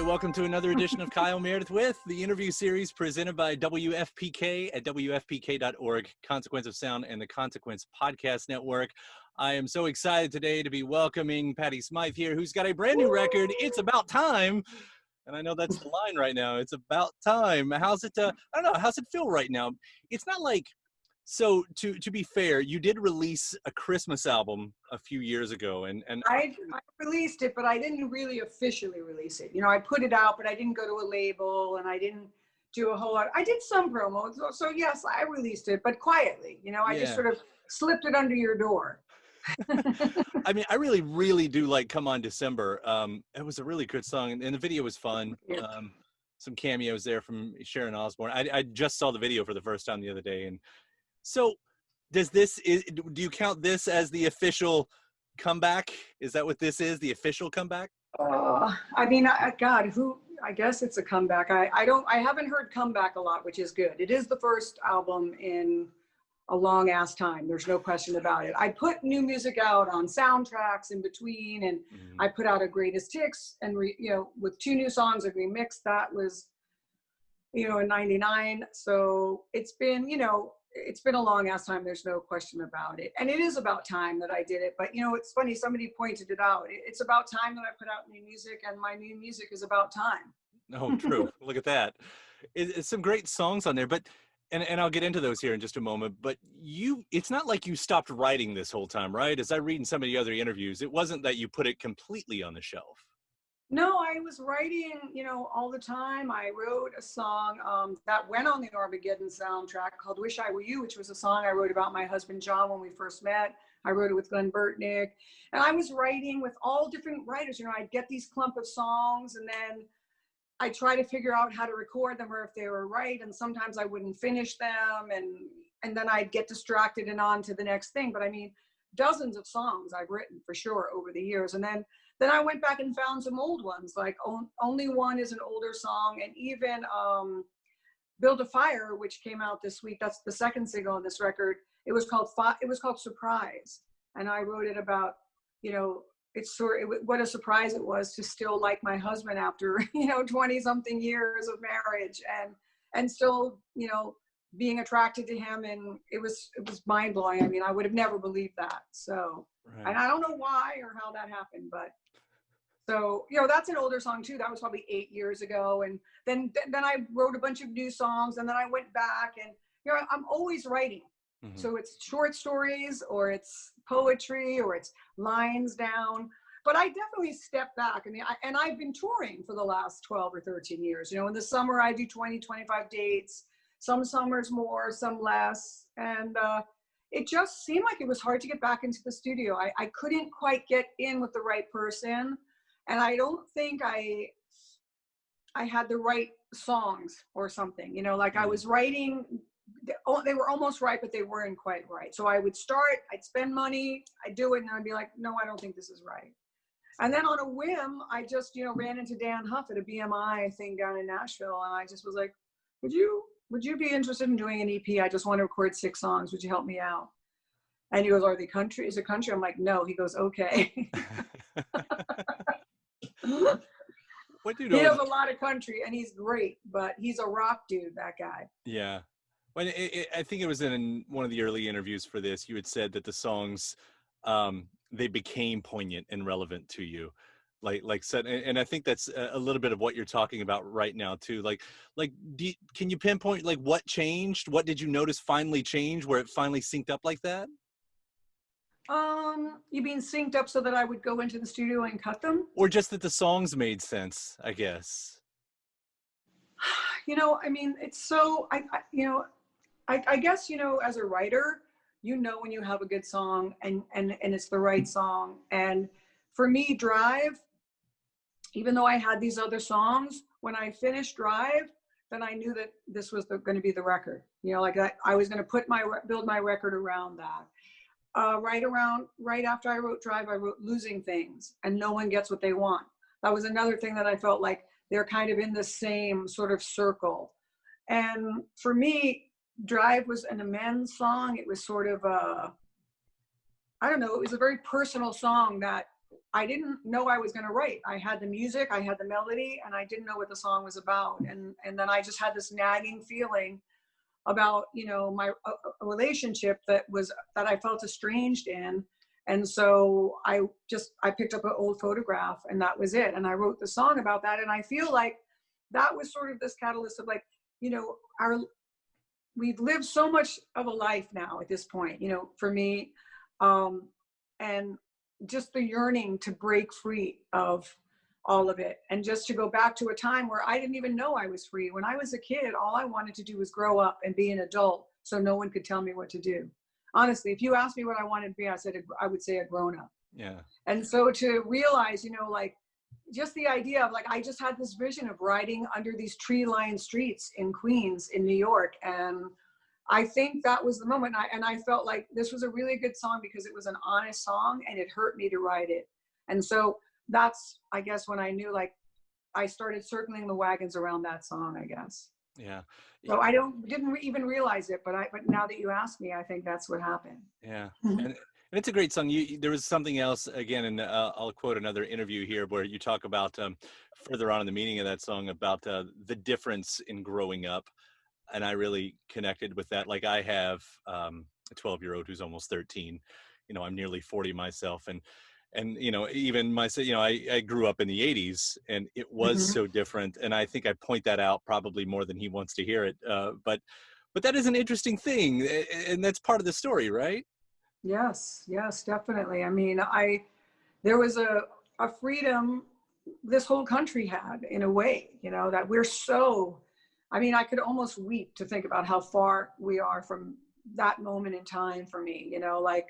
welcome to another edition of Kyle Meredith with the interview series presented by WFPK at WFPK.org, Consequence of Sound, and the Consequence Podcast Network. I am so excited today to be welcoming Patty Smyth here, who's got a brand new record, It's About Time. And I know that's the line right now. It's about time. How's it, I don't know, how's it feel right now? It's not like, so to be fair, you did release a Christmas album a few years ago, and I released it, but I didn't really officially release it. You know, I put it out, but I didn't go to a label, and I didn't do a whole lot. I did some promos, so yes, I released it, but quietly. You know, I just sort of slipped it under your door. I mean, I really do like "Come On December." It was a really good song, and the video was fun. Some cameos there from Sharon Osbourne. I just saw the video for the first time the other day, and so do you count this as the official comeback? Is that what this is, the official comeback? I mean, God, I guess it's a comeback. I haven't heard comeback a lot, which is good. It is the first album in a long ass time. There's no question about it. I put new music out on soundtracks in between, and I put out a greatest hits, and with 2 new songs, a remix that was, in '99. So it's been, it's been a long ass time. There's no question about it. And it is about time that I did it. But, it's funny. Somebody pointed it out. It's about time that I put out new music, and my new music is about time. Oh, true. Look at that. It's some great songs on there, but, and I'll get into those here in just a moment, but it's not like you stopped writing this whole time, right? As I read in some of the other interviews, it wasn't that you put it completely on the shelf. No, I was writing, all the time. I wrote a song that went on the Armageddon soundtrack called Wish I Were You, which was a song I wrote about my husband, John, when we first met. I wrote it with Glenn Burtnick. And I was writing with all different writers. I'd get these clump of songs, and then I try to figure out how to record them or if they were right. And sometimes I wouldn't finish them. And then I'd get distracted and on to the next thing. But I mean, dozens of songs I've written for sure over the years. And then I went back and found some old ones, like Only One is an older song. And even Build a Fire, which came out this week. That's the second single on this record. It was called Surprise. And I wrote it about, what a surprise it was to still like my husband after, 20 something years of marriage and still, being attracted to him. And it was mind blowing. I mean, I would have never believed that. So, right. And I don't know why or how that happened, but so, that's an older song too. That was probably 8 years ago. And then I wrote a bunch of new songs, and then I went back, and, I'm always writing. Mm-hmm. So it's short stories, or it's poetry, or it's lines down. But I definitely stepped back. I mean, I've been touring for the last 12 or 13 years. In the summer, I do 20, 25 dates, some summers more, some less. And it just seemed like it was hard to get back into the studio. I couldn't quite get in with the right person. And I don't think I had the right songs or something, like I was writing, they were almost right, but they weren't quite right. So I would start, I'd spend money, I'd do it, and I'd be like, no, I don't think this is right. And then on a whim, I just, ran into Dan Huff at a BMI thing down in Nashville. And I just was like, would you be interested in doing an EP? I just want to record 6 songs. Would you help me out? And he goes, is it country? I'm like, no. He goes, okay. He does a lot of country, and he's great, but he's a rock dude, that guy. Yeah. Well, I think it was in one of the early interviews for this, you had said that the songs, they became poignant and relevant to you. Like said, and I think that's a little bit of what you're talking about right now too. Can you pinpoint what changed? What did you notice finally change where it finally synced up like that? You mean synced up so that I would go into the studio and cut them? Or just that the songs made sense, I guess. I mean, it's so, I guess, as a writer, when you have a good song and it's the right song. And for me, Drive, even though I had these other songs, when I finished Drive, then I knew that this was going to be the record. I was going to build my record around that. Right after I wrote Drive, I wrote Losing Things, and No One Gets What They Want. That was another thing that I felt like they're kind of in the same sort of circle. And for me, Drive was an amends song. It was sort of it was a very personal song that I didn't know I was going to write. I had the music, I had the melody, and I didn't know what the song was about. And then I just had this nagging feeling about, you know, my a relationship that I felt estranged in. And so I picked up an old photograph, and that was it. And I wrote the song about that. And I feel like that was sort of this catalyst of, like, you know, we've lived so much of a life now at this point, you know, for me, and just the yearning to break free of all of it, and just to go back to a time where I didn't even know I was free. When I was a kid, all I wanted to do was grow up and be an adult, so no one could tell me what to do. Honestly, if you asked me what I wanted to be, I would say a grown up. Yeah. And so to realize, you know, like, just the idea of, like, I just had this vision of riding under these tree-lined streets in Queens, in New York, and I think that was the moment. I felt like this was a really good song because it was an honest song, and it hurt me to write it. And so that's, I guess, when I knew, like, I started circling the wagons around that song, I guess. Yeah. So I didn't even realize it, but now that you ask me, I think that's what happened. Yeah. And it's a great song. There was something else again, and I'll quote another interview here where you talk about further on in the meaning of that song about the difference in growing up. And I really connected with that. Like, I have a 12-year-old who's almost 13. You know, I'm nearly 40 myself. And, you know, even myself, you know, I grew up in the 80s, and it was so different. And I think I point that out probably more than he wants to hear it. But that is an interesting thing. And that's part of the story, right? Yes, definitely. I mean, there was a freedom this whole country had, in a way, you know, that I mean, I could almost weep to think about how far we are from that moment in time for me, you know, like,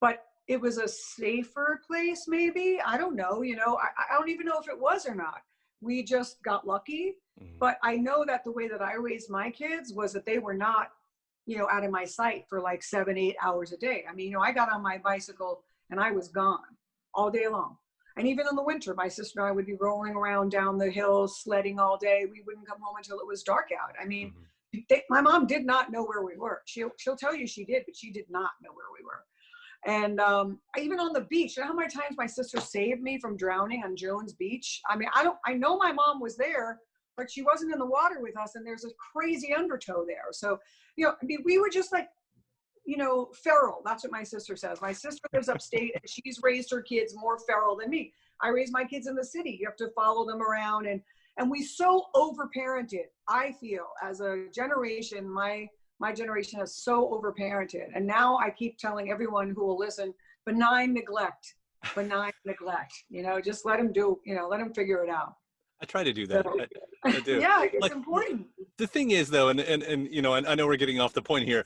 but it was a safer place, maybe. I don't know, you know, I don't even know if it was or not. We just got lucky. But I know that the way that I raised my kids was that they were not, you know, out of my sight for like 7-8 hours a day. I mean, you know, I got on my bicycle and I was gone all day long. And even in the winter, my sister and I would be rolling around down the hills, sledding all day. We wouldn't come home until it was dark out. I mean, my mom did not know where we were. She'll tell you she did, but she did not know where we were. And even on the beach, you know how many times my sister saved me from drowning on Jones Beach? I mean, I know my mom was there, but she wasn't in the water with us, and there's a crazy undertow there. So, you know, I mean, we were just like, you know, feral. That's what my sister says. My sister lives upstate, and she's raised her kids more feral than me. I raised my kids in the city. You have to follow them around, and we so overparented. I feel, as a generation, my generation has so overparented. And now I keep telling everyone who will listen, benign neglect, you know, just let them do, you know, let them figure it out. I try to do that. So, I do. yeah, it's like, important. The thing is, though, and you know, and I know we're getting off the point here,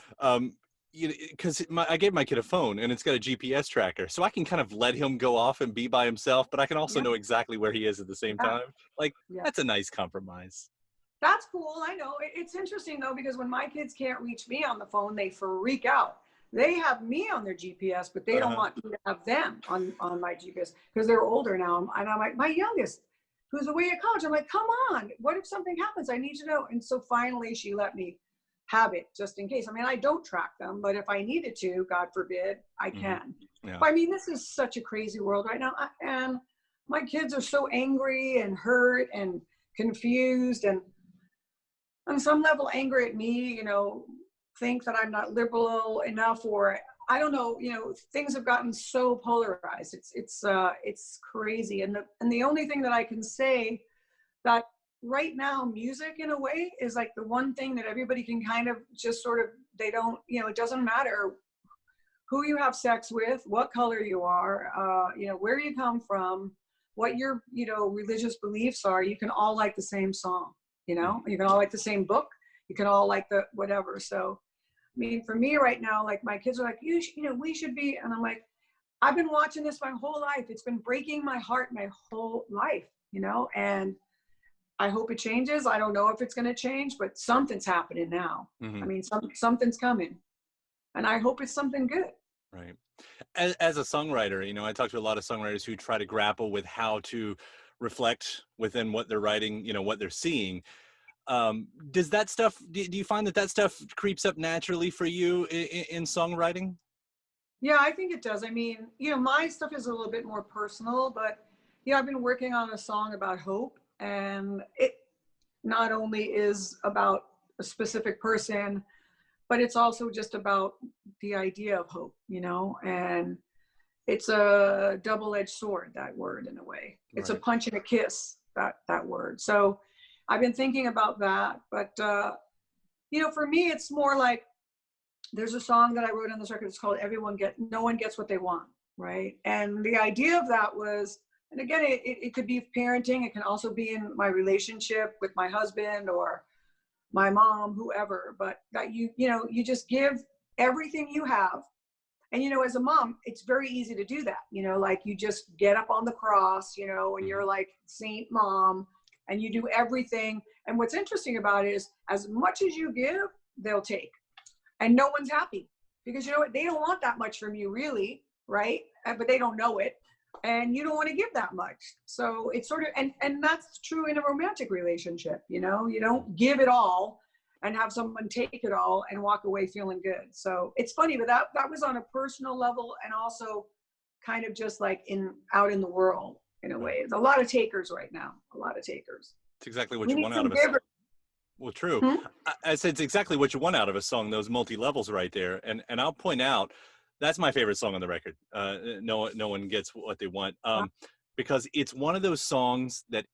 because I gave my kid a phone, and it's got a GPS tracker, so I can kind of let him go off and be by himself, but I can also know exactly where he is at the same time. Like, that's a nice compromise. That's cool. I know. It's interesting, though, because when my kids can't reach me on the phone, they freak out. They have me on their GPS, but they don't want me to have them on my GPS because they're older now. And I'm like, my youngest, who's away at college, I'm like, come on, what if something happens? I need to know. And so finally she let me have it, just in case. I mean, I don't track them, but if I needed to, God forbid, I can. Yeah. But I mean, this is such a crazy world right now. And my kids are so angry and hurt and confused, and on some level angry at me, you know, think that I'm not liberal enough, or I don't know, you know, things have gotten so polarized. It's crazy. And the only thing that I can say, that right now music in a way is like the one thing that everybody can kind of just sort of, they don't, you know, it doesn't matter who you have sex with, what color you are, you know, where you come from, what your, you know, religious beliefs are, you can all like the same song, you know, you can all like the same book, you can all like the whatever. So, I mean, for me right now, like my kids are like, you know, we should be, and I'm like, I've been watching this my whole life. It's been breaking my heart my whole life, you know, and I hope it changes. I don't know if it's going to change, but something's happening now. I mean, something's coming, and I hope it's something good. Right. As a songwriter, you know, I talk to a lot of songwriters who try to grapple with how to reflect within what they're writing, you know, what they're seeing. Does that stuff, do you find that stuff creeps up naturally for you in songwriting? Yeah, I think it does. I mean, my stuff is a little bit more personal, but I've been working on a song about hope, and it not only is about a specific person, but it's also just about the idea of hope, and it's a double-edged sword, that word, in a way. It's a Right. punch and a kiss, that word. So I've been thinking about that, but for me, it's more like, there's a song that I wrote on this record. It's called No One Gets What They Want, right? And the idea of that was, and again, it could be parenting. It can also be in my relationship with my husband or my mom, whoever, but that you just give everything you have. And, as a mom, it's very easy to do that. Like, you just get up on the cross, and you're like Saint Mom, and you do everything. And what's interesting about it is, as much as you give, they'll take. And no one's happy, because they don't want that much from you, really, right? But they don't know it, and you don't want to give that much. So it's sort of, and that's true in a romantic relationship. You don't give it all and have someone take it all and walk away feeling good. So it's funny, but that was on a personal level, and also kind of just like out in the world, in a way. There's a lot of takers right now, a lot of takers. It's exactly what We you need want out some of a song. givers. Well, true. Hmm? I said it's exactly what you want out of a song, those multi-levels right there. And I'll point out, that's my favorite song on the record. No One Gets What They Want. Because it's one of those songs that,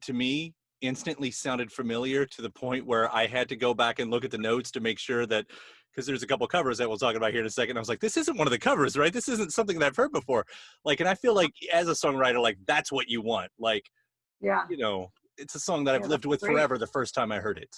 to me, instantly sounded familiar, to the point where I had to go back and look at the notes to make sure that, because there's a couple covers that we'll talk about here in a second. I was like, this isn't one of the covers, right? This isn't something that I've heard before. Like, and I feel like as a songwriter, like, that's what you want. Like, Yeah. it's a song that I've lived with forever the first time I heard it.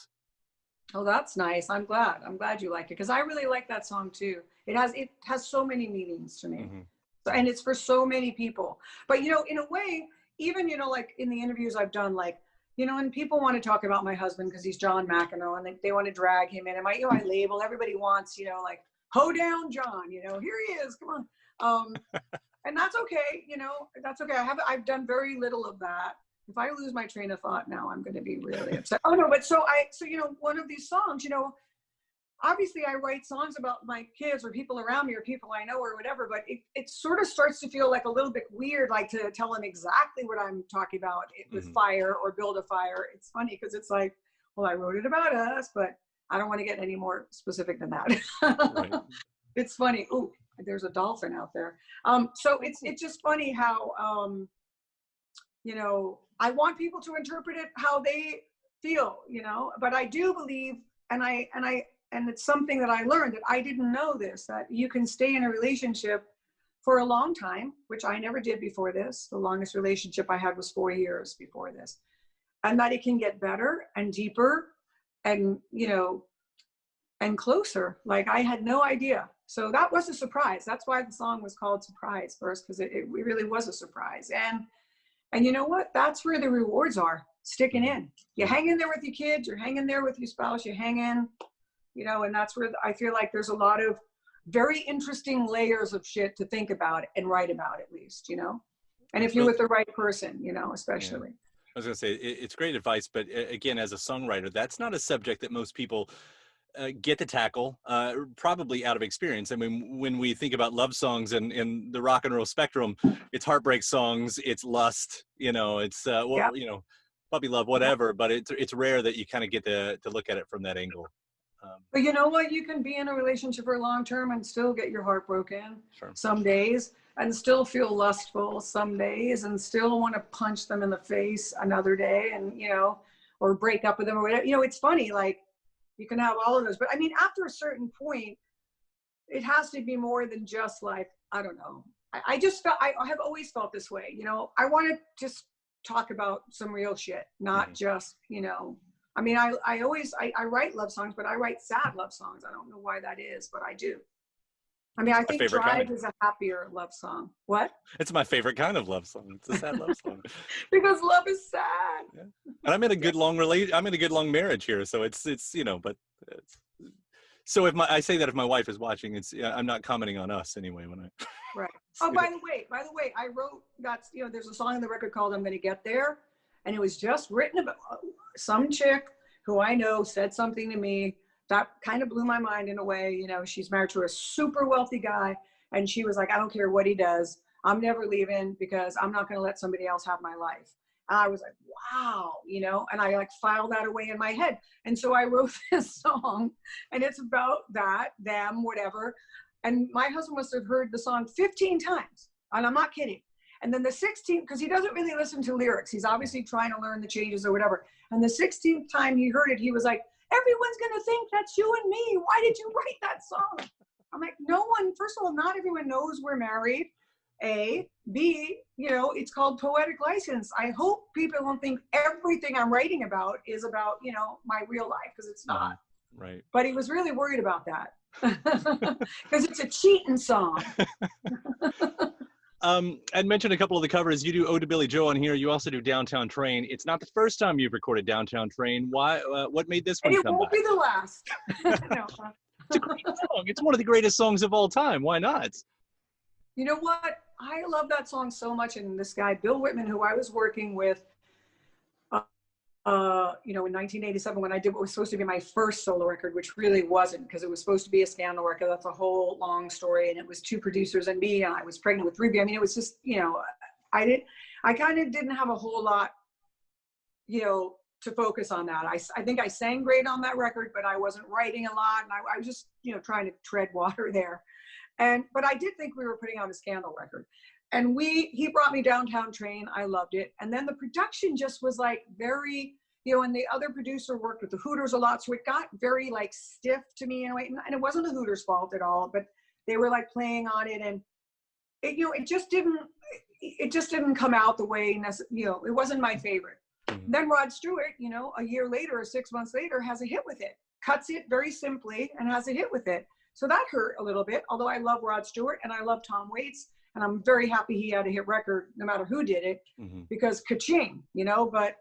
Oh, that's nice. I'm glad you like it, because I really like that song too. It has so many meanings to me. Mm-hmm. So, and it's for so many people. But in a way, even like in the interviews I've done, like, and people want to talk about my husband because he's John McEnroe, and they want to drag him in. And I label, everybody wants, like, hoe down John, here he is, come on. And that's okay, that's okay. I've done very little of that. If I lose my train of thought now, I'm going to be really upset. Oh no, but so one of these songs, obviously I write songs about my kids or people around me or people I know or whatever, but it sort of starts to feel like a little bit weird, like to tell them exactly what I'm talking about with fire or build a fire. It's funny because it's like, well, I wrote it about us, but I don't want to get any more specific than that. Right. It's funny. Ooh, there's a dolphin out there. So it's just funny how, I want people to interpret it how they feel, but I do believe, and it's something that I learned, that I didn't know this, that you can stay in a relationship for a long time, which I never did before this. The longest relationship I had was 4 years before this. And that it can get better and deeper and, and closer. Like, I had no idea. So that was a surprise. That's why the song was called Surprise first, because it really was a surprise. And you know what? That's where the rewards are, sticking in. You hang in there with your kids, you're hanging there with your spouse, you hang in, and that's where I feel like there's a lot of very interesting layers of shit to think about and write about, at least, and if you're with the right person, especially. Yeah. I was going to say, it's great advice, but again, as a songwriter, that's not a subject that most people get to tackle, probably out of experience. I mean, when we think about love songs and in the rock and roll spectrum, it's heartbreak songs, it's lust, it's puppy love, whatever. But it's rare that you kind of get to look at it from that angle. But you know what? You can be in a relationship for long term and still get your heart broken some days, and still feel lustful some days, and still want to punch them in the face another day, and or break up with them or whatever. It's funny, like, you can have all of those, but I mean, after a certain point, it has to be more than just like, I don't know. I just felt, I have always felt this way. I want to just talk about some real shit, not just, I mean, I always write love songs, but I write sad love songs. I don't know why that is, but I do. I mean, I think Drive is a happier love song. What? It's my favorite kind of love song. It's a sad love song. Because love is sad. Yeah. And I'm in a good long I'm in a good long marriage here, so it's but so I say that if my wife is watching, I'm not commenting on us anyway when I. Right. Oh, by the way, I wrote that. There's a song on the record called "I'm Gonna Get There," and it was just written about some chick who I know said something to me that kind of blew my mind in a way. She's married to a super wealthy guy, And she was like, I don't care what he does. I'm never leaving because I'm not going to let somebody else have my life. And I was like, wow, you know, and I like filed that away in my head. And so I wrote this song, and it's about that, them, whatever. And my husband must have heard the song 15 times. And I'm not kidding. And then the 16th, because he doesn't really listen to lyrics. He's obviously trying to learn the changes or whatever. And the 16th time he heard it, he was like, everyone's going to think that's you and me. Why did you write that song? I'm like, no one, first of all, not everyone knows we're married. A, B, you know, it's called poetic license. I hope people don't think everything I'm writing about is about, you know, my real life, because it's not. Right. But he was really worried about that because it's a cheating song. I'd mentioned a couple of the covers. You do Ode to Billy Joe on here. You also do Downtown Train. It's not the first time you've recorded Downtown Train. Why? What made this one And it come won't back? be the last. No. It's a great song. It's one of the greatest songs of all time. Why not? You know what? I love that song so much. And this guy, Bill Whitman, who I was working with, you know, in 1987, when I did what was supposed to be my first solo record, which really wasn't, because it was supposed to be a scandal record. That's a whole long story. And it was 2 producers and me, and I was pregnant with Ruby. I mean, it was just, you know, I kind of didn't have a whole lot, you know, to focus on that. I think I sang great on that record, but I wasn't writing a lot. And I was just, you know, trying to tread water there. But I did think we were putting out a scandal record. And he brought me Downtown Train. I loved it. And then the production just was like very, you know, and the other producer worked with the Hooters a lot. So it got very like stiff to me in a way. And it wasn't the Hooters' fault at all, but they were like playing on it. And it, you know, it just didn't come out the way, you know, it wasn't my favorite. Then Rod Stewart, you know, a year later or 6 months later has a hit with it, cuts it very simply and has a hit with it. So that hurt a little bit, although I love Rod Stewart and I love Tom Waits. And I'm very happy he had a hit record no matter who did it, because ka-ching, you know, but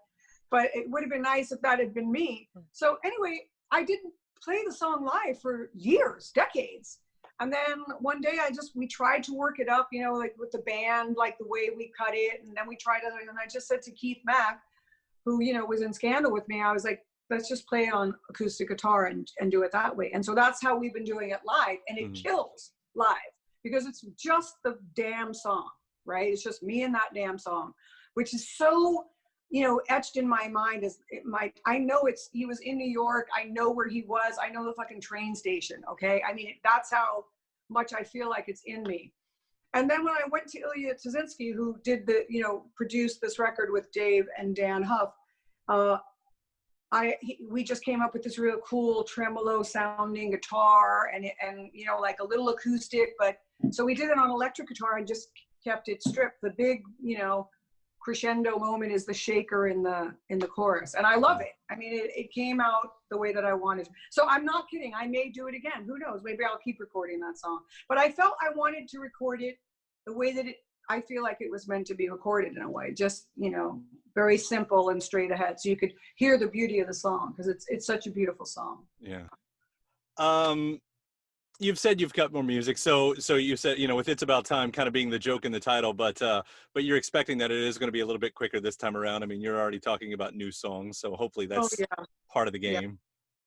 it would have been nice if that had been me. So anyway, I didn't play the song live for years, decades. And then one day we tried to work it up, you know, like with the band, like the way we cut it. And then we tried it. And I just said to Keith Mack, who, you know, was in Scandal with me, I was like, let's just play it on acoustic guitar and do it that way. And so that's how we've been doing it live. And it kills live, because it's just the damn song, right? It's just me and that damn song, which is so, you know, etched in my mind. I know he was in New York. I know where he was. I know the fucking train station, okay? I mean, that's how much I feel like it's in me. And then when I went to Ilya Tuzinski, who did produced this record with Dave and Dan Huff, we just came up with this real cool tremolo sounding guitar and you know, like a little acoustic, but so we did it on electric guitar and just kept it stripped. The big, you know, crescendo moment is the shaker in the chorus. And I love it. I mean, it came out the way that I wanted. So I'm not kidding. I may do it again. Who knows? Maybe I'll keep recording that song. But I felt I wanted to record it the way that I feel like it was meant to be recorded, in a way, just, you know, very simple and straight ahead. So you could hear the beauty of the song, because it's such a beautiful song. Yeah. You've said you've got more music. So you said, you know, with It's About Time kind of being the joke in the title, but you're expecting that it is going to be a little bit quicker this time around. I mean, you're already talking about new songs, so hopefully that's part of the game.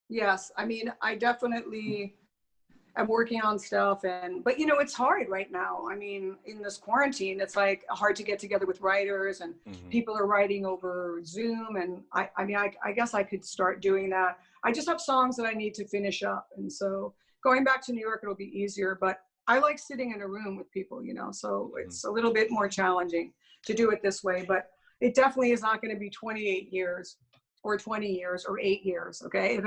Yeah. Yes. I mean, I definitely am working on stuff, but you know, it's hard right now. I mean, in this quarantine, it's like hard to get together with writers, and people are writing over Zoom. And I mean, I guess I could start doing that. I just have songs that I need to finish up. And so going back to New York, it'll be easier, but I like sitting in a room with people, you know, so it's a little bit more challenging to do it this way, but it definitely is not going to be 28 years or 20 years or 8 years. Okay.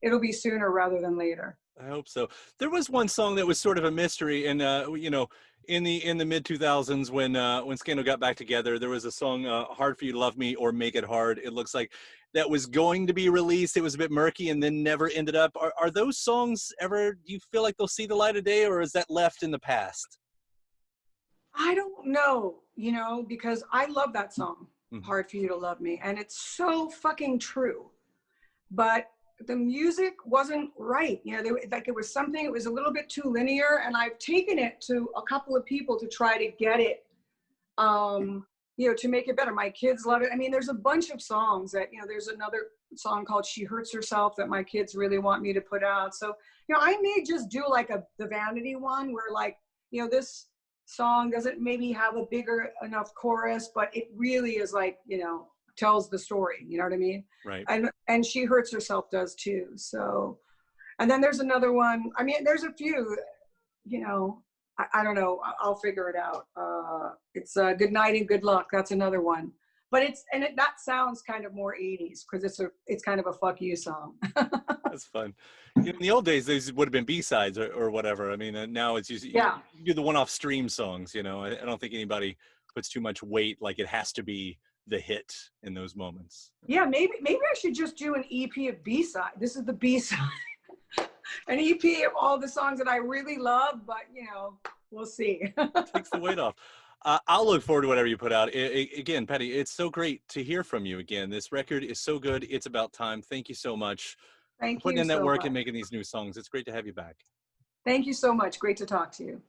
It'll be sooner rather than later. I hope so. There was one song that was sort of a mystery, and you know, in the mid 2000s when Scandal got back together, there was a song, "Hard for You to Love Me" or "Make It Hard." It looks like that was going to be released. It was a bit murky, and then never ended up. Are those songs ever? Do you feel like they'll see the light of day, or is that left in the past? I don't know, you know, because I love that song, "Hard for You to Love Me," and it's so fucking true. But the music wasn't right. You know, it was something, it was a little bit too linear, and I've taken it to a couple of people to try to get it, you know, to make it better. My kids love it. I mean, there's a bunch of songs that, you know, there's another song called "She Hurts Herself" that my kids really want me to put out. So, you know, I may just do like the vanity one where, like, you know, this song doesn't maybe have a bigger enough chorus, but it really is like, you know, tells the story, you know what I mean? Right. And She Hurts Herself does too. So, and then there's another one. I mean, there's a few, you know, I don't know. I'll figure it out. It's Good Night and Good Luck. That's another one. But that sounds kind of more 80s because it's kind of a fuck you song. That's fun. You know, in the old days, these would have been B-sides or whatever. I mean, now it's usually, Yeah. you do the one-off stream songs, you know. I don't think anybody puts too much weight, like it has to be the hit in those moments. Yeah, maybe I should just do an EP of B-side. This is the B-side. An EP of all the songs that I really love, but you know, we'll see. Takes the weight off. I'll look forward to whatever you put out. Again, Patty, it's so great to hear from you again. This record is so good. It's about time. Thank you so much for Thank putting you in that so work much. and making these new songs. It's great to have you back. Thank you so much. Great to talk to you.